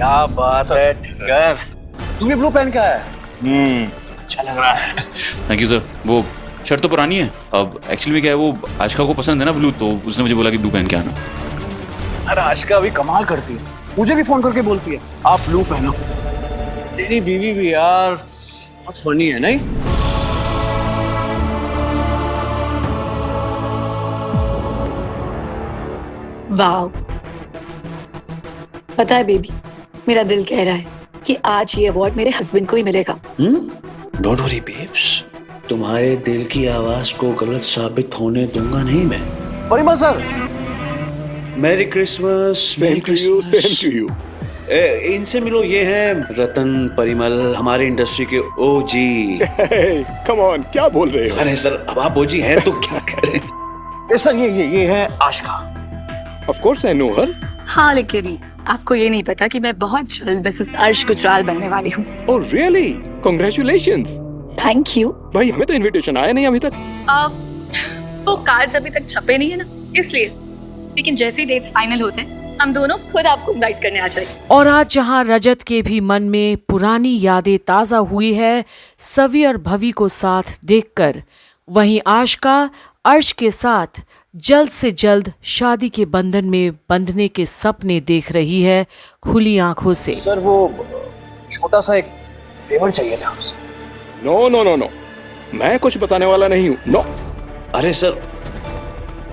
क्या बात है ठक्कर, तू भी ब्लू पहन के आया है? अच्छा लग रहा है। Thank you sir. वो शर्ट तो पुरानी है, अब एक्चुअली में क्या है, वो आशिका को पसंद है ना ब्लू, तो उसने मुझे बोला कि ब्लू पहन के आना। अरे आशिका अभी कमाल करती है, मुझे भी फोन करके बोलती है आप ब्लू पहनो। तेरी बीवी भी यार बहुत फनी है नहीं? वाह, पता है बेबी, मेरा दिल कह रहा है कि आज ये अवार्ड मेरे हस्बैंड को ही मिलेगा। डोंट वरी बेब्स, तुम्हारे दिल की आवाज को गलत साबित होने दूंगा नहीं मैं। Parimal sir, merry Christmas. Same to you. इनसे मिलो, ये है रतन परिमल, हमारे इंडस्ट्री के ओजी। कम ऑन, क्या बोल रहे हो? अरे सर, अब आप ओजी हैं तो क्या करें। सर ये है Ashika. Of course I know her. हाँ, लेकिन आपको ये नहीं पता कि मैं बहुत जल्द मिसेस अर्श गुजराल बनने वाली हूँ। Oh really? Congratulations. Thank you. भाई हमें तो इनविटेशन आया नहीं अभी तक। वो कार्ड्स अभी तक छपे नहीं है ना, इसलिए। लेकिन जैसे ही डेट्स फाइनल होते हैं, हम दोनों खुद आपको इनवाइट करने आ जाएंगे। और आज जहां रजत के भी मन में पुरानी यादें ताजा हुई है सवी और भवी को साथ देखकर, वहीं आशिका अर्श के साथ जल्द से जल्द शादी के बंधन में बंधने के सपने देख रही है खुली आंखों से। सर वो छोटा सा एक फेवर चाहिए था आपसे। नो नो नो नो, मैं कुछ बताने वाला नहीं हूँ। नो। अरे सर,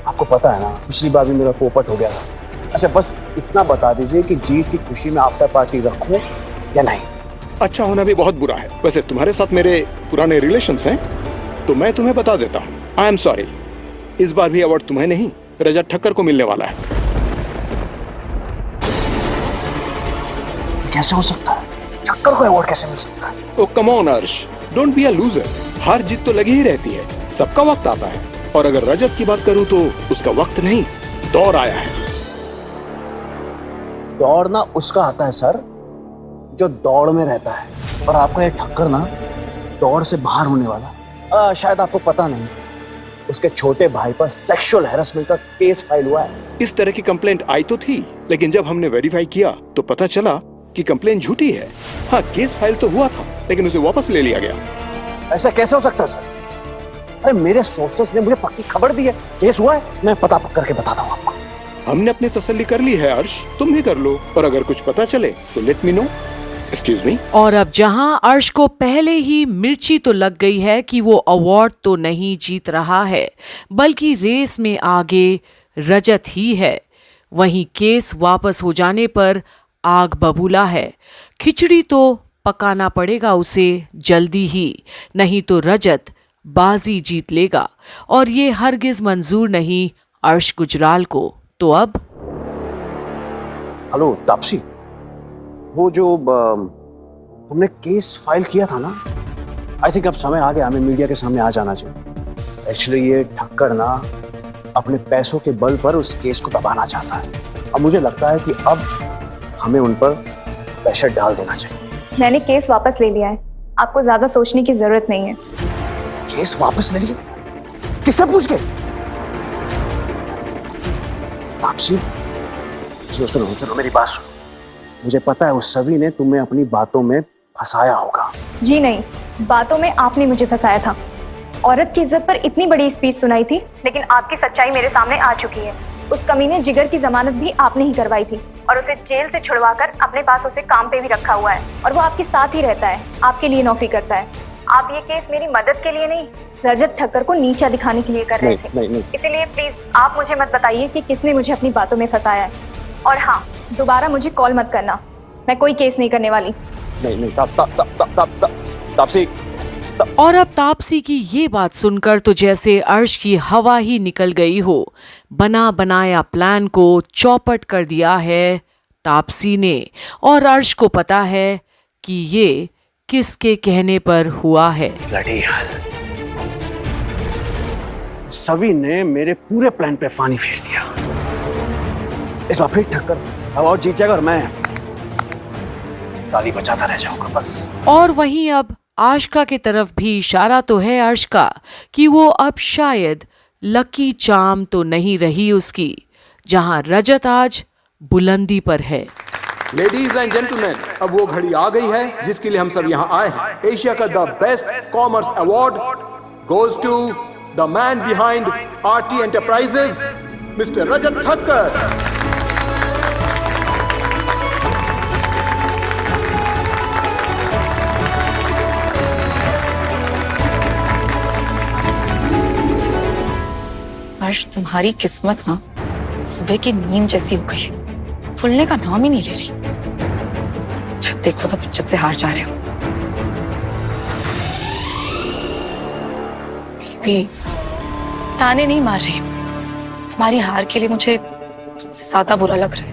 आपको पता है ना पिछली बार भी मेरा पोपट हो गया था। अच्छा बस इतना बता दीजिए कि जीत की खुशी में आफ्टर पार्टी रखूं या नहीं। अच्छा होना भी बहुत बुरा है। वैसे तुम्हारे साथ मेरे पुराने रिलेशंस हैं, तो मैं तुम्हें बता देता हूँ। आई एम सॉरी, इस बार भी अवार्ड तुम्हें नहीं, रजत ठक्कर को मिलने वाला है। तो कैसे हो सकता है? ठक्कर को अवार्ड कैसे मिल सकता है? ओ कम ऑन अर्श, डोंट बी अ लूजर। हार जीत तो लगी ही रहती है, सबका वक्त आता है। और अगर रजत की बात करूं तो उसका वक्त नहीं, दौर आया है। दौड़ना उसका आता है सर जो दौड़ में रहता है, और आपका ये ठक्कर ना दौड़ से बाहर होने वाला। शायद आपको पता नहीं, उसके छोटे भाई पर सेक्सुअल हैरेसमेंट का केस फाइल हुआ है। इस तरह की कंप्लेंट आई तो थी, लेकिन जब हमने वेरीफाई किया तो पता चला कि कंप्लेंट झूठी है। हाँ, केस फाइल तो हुआ था, लेकिन उसे वापस ले लिया गया। ऐसा कैसे हो सकता है सर? अरे मेरे सोर्सेस ने मुझे पक्की खबर दी है, केस हुआ है, मैं पता करके बताता हूँ आपको। हमने अपनी तसल्ली कर ली है अर्श, तुम भी कर लो, और अगर कुछ पता चले तो let me know. Excuse me. और अब जहां अर्श को पहले ही मिर्ची तो लग गई है कि वो अवार्ड तो नहीं जीत रहा है, बल्कि रेस में आगे रजत ही है, वहीं केस वापस हो जाने पर आग बबूला है। खिचड़ी तो पकाना पड़ेगा उसे जल्दी ही, नहीं तो रजत बाजी जीत लेगा, और ये हरगिज मंजूर नहीं अर्श गुजराल को। तो अब हेलो तापसी, वो जो तुमने केस फाइल किया था ना, आई थिंक अब समय आ गया हमें मीडिया के सामने आ जाना चाहिए। एक्चुअली ये ठक्कर ना अपने पैसों के बल पर उस केस को दबाना चाहता है, और मुझे लगता है कि अब हमें उन पर प्रेशर डाल देना चाहिए। मैंने केस वापस ले लिया है, आपको ज्यादा सोचने की जरूरत नहीं है। केस वापस ले लिया? किससे पूछ के? तापसी सुनो मेरी बात सुनो। मुझे पता है उस सवी ने तुम्हें अपनी बातों में फंसाया होगा। जी नहीं, बातों में आपने मुझे फंसाया था। औरत की इज्जत पर इतनी बड़ी स्पीच सुनाई थी, लेकिन आपकी सच्चाई मेरे सामने आ चुकी है। उस कमीने जिगर की जमानत भी आपने ही करवाई थी, और उसे जेल से छुड़वाकर अपने पास उसे काम पे भी रखा हुआ है, और वो आपके साथ ही रहता है, आपके लिए नौकरी करता है। आप ये केस मेरी मदद के लिए नहीं, रजत ठक्कर को नीचा दिखाने के लिए कर रहे थे। नहीं। इसलिए प्लीज आप मुझे मत बताइए कि किसने मुझे अपनी बातों में फंसाया है। और हाँ, दोबारा मुझे कॉल मत करना, मैं कोई केस नहीं करने वाली। नहीं तापसी। और अब तापसी की ये बात सुनकर तो जैसे अर्श की हवा ही निकल गई हो। बना बनाया प्लान को चौपट कर दिया है तापसी ने, और अर्श को पता है कि ये किसके कहने पर हुआ है। सवी ने मेरे पूरे प्लान पे पानी फेर दिया। इस बार फिर ठक्कर अवार्ड जीत जाएगा और मैं ताली बजाता रह जाऊंगा बस। और वहीं अब आशिका की तरफ भी इशारा तो है अर्श का कि वो अब शायद लकी चार्म तो नहीं रही उसकी, जहां रजत आज बुलंदी पर है। लेडीज एंड जेंटलमैन, अब वो घड़ी आ गई है जिसके लिए हम सब यहाँ आए हैं। एशिया का the best commerce award goes to the man behind RT enterprises, mister Rajat Thakkar. Harsh, तुम्हारी किस्मत ना सुबह की नींद जैसी हो गई, खुलने का नाम ही नहीं ले रही। जब देखो तो इज्जत से हार जा रहे हो। भी ताने नहीं मार रही, तुम्हारी हार के लिए मुझे तुमसे ज्यादा बुरा लग रहा है।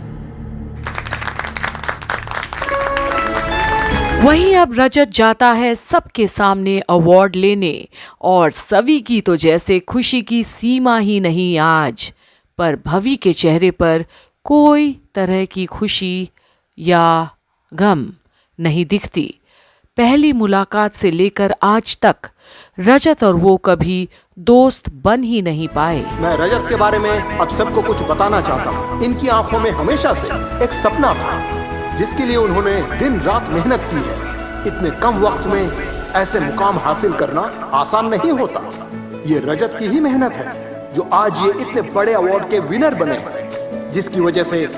वहीं अब रजत जाता है सबके सामने अवार्ड लेने, और सभी की तो जैसे खुशी की सीमा ही नहीं आज, पर भवी के चेहरे पर कोई तरह की खुशी या गम नहीं दिखती। पहली मुलाकात से लेकर आज तक रजत और वो कभी दोस्त बन ही नहीं पाए। मैं रजत के बारे में अब सबको कुछ बताना चाहता हूँ। इनकी आंखों में हमेशा से एक सपना था जिसके लिए उन्होंने दिन रात मेहनत की है। इतने कम वक्त में ऐसे मुकाम हासिल करना आसान नहीं होता। ये रजत की ही मेहनत है जो आज ये इतने बड़े अवार्ड के विनर बने हैं, जिसकी वजह से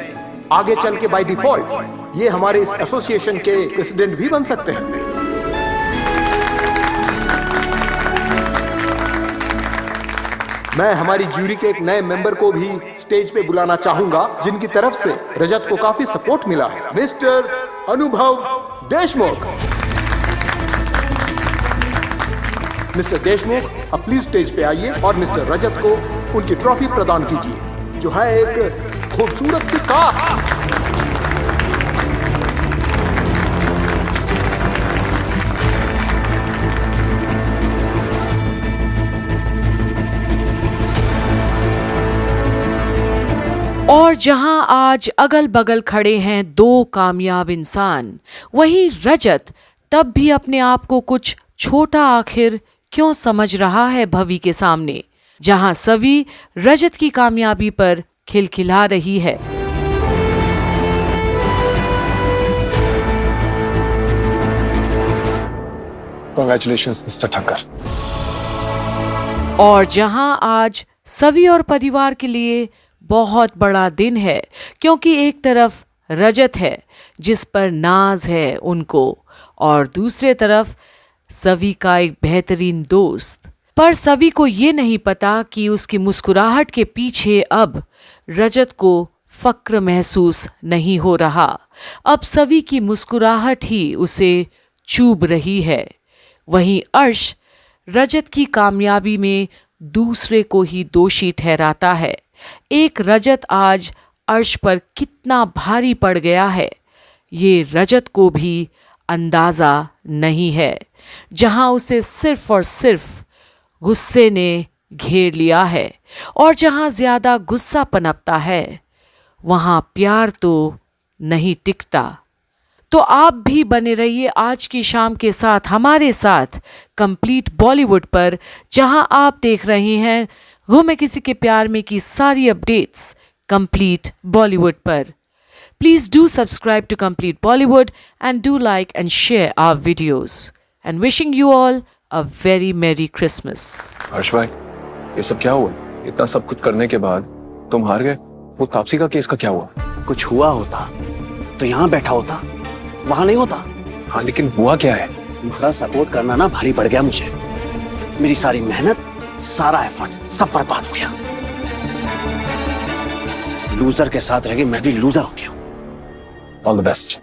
आगे चल के बाय डिफॉल्ट ये हमारे इस एसोसिएशन के प्रेसिडेंट भी बन सकते हैं। मैं हमारी ज्यूरी के एक नए मेंबर को भी स्टेज पे बुलाना चाहूंगा, जिनकी तरफ से रजत को काफी सपोर्ट मिला है, मिस्टर अनुभव देशमुख। मिस्टर देशमुख, अब प्लीज स्टेज पे आइए और मिस्टर रजत को उनकी ट्रॉफी प्रदान कीजिए, जो है एक खूबसूरत सी कार। और जहां आज अगल बगल खड़े हैं दो कामयाब इंसान, वहीं रजत तब भी अपने आप को कुछ छोटा आखिर क्यों समझ रहा है भवी के सामने, जहां सभी रजत की कामयाबी पर खिलखिला रही है। Congratulations mister Thakkar. और जहां आज सभी और परिवार के लिए बहुत बड़ा दिन है, क्योंकि एक तरफ रजत है जिस पर नाज है उनको, और दूसरे तरफ सभी का एक बेहतरीन दोस्त। पर सभी को ये नहीं पता कि उसकी मुस्कुराहट के पीछे अब रजत को फक्र महसूस नहीं हो रहा। अब सभी की मुस्कुराहट ही उसे चूब रही है। वहीं अर्श रजत की कामयाबी में दूसरे को ही दोषी ठहराता है। एक रजत आज अर्श पर कितना भारी पड़ गया है, ये रजत को भी अंदाजा नहीं है। जहां उसे सिर्फ और सिर्फ गुस्से ने घेर लिया है, और जहां ज्यादा गुस्सा पनपता है वहां प्यार तो नहीं टिकता। तो आप भी बने रहिए आज की शाम के साथ हमारे साथ कंप्लीट बॉलीवुड पर, जहां आप देख रहे हैं वो मैं किसी के प्यार में की सारी अपडेट्स कंप्लीट बॉलीवुड पर। Please do subscribe to Complete Bollywood and do like and share our videos. And wishing you all a very Merry Christmas. हर्ष भाई, ये सब क्या हुआ? इतना सब कुछ करने के बाद तुम हार गए। वो तापसी का केस का क्या हुआ? कुछ हुआ होता तो यहाँ बैठा होता, वहां नहीं होता। हाँ, लेकिन हुआ क्या है? तुम्हारा सपोर्ट करना ना भारी पड़ गया मुझे। मेरी सारी मेहनत, सारा एफर्ट सब बर्बाद हो गया। लूजर के साथ रह के मैं भी लूजर हो गया हूँ। All the best.